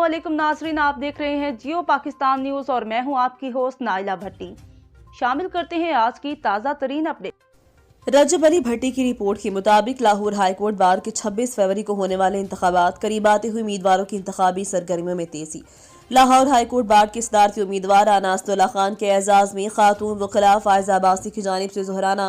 अस्सलामुअलैकुम नाजरीन, आप देख रहे हैं जियो पाकिस्तान न्यूज़ और मैं हूं आपकी होस्ट नाइला भट्टी। शामिल करते हैं आज की ताज़ा तरीन अपडेट। रजब अली भट्टी की रिपोर्ट के मुताबिक लाहौर हाईकोर्ट बार के 26 फरवरी को होने वाले इंतखाबात करीब आते हुए उम्मीदवारों की इंतखाबी सरगर्मियों में तेजी। लाहौर हाईकोर्ट बार के सदारती उम्मीदवार अनासतुल्लाह खान के एजाज में खातून वकला फायजा अब्बासी की जानिब से जोहराना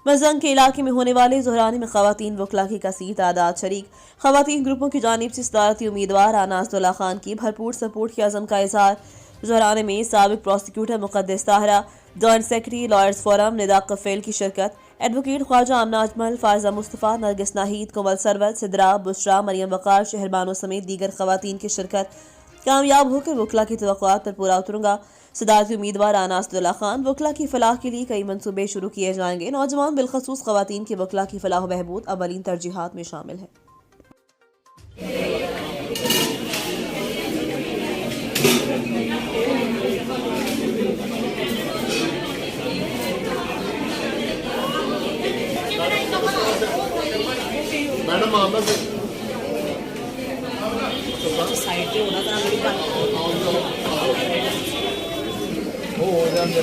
मजंग के इलाके में होने वाले जोहराने में खवातीन वकला की कसीर तादाद शरीक। खवातीन ग्रुपों की जानिब से सदारती उम्मीदवार अनासतुल्लाह खान की भरपूर सपोर्ट के अज़म का इजहार। जोहराने में साबिक prosecutor Muqaddas Tahira, joint secretary lawyers forum Nida Kafeel की शिरकत, एडवोकेट ख्वाजा आमना अजमल, फायजा मुस्तफ़ा, नरगिस नाहिद, कोमल सरवत, सिद्रा, बुशरा, मरियम वकार, शहरबानो समेत दीगर खवातीन की शिरकत। कामयाब होकर वकला की तवक्कुआत पर पूरा उतरूंगा। सदारती उम्मीदवार अनासतुल्लाह खान, वकला की फलाह के लिए कई मंसूबे शुरू किए जाएंगे। नौजवान बिलखसूस खवातीन की वकला की फलाह बहबूद अवलीन तरजीहात में शामिल है। मैडम मामला से साइड पे होना था मेरी बात हो जाए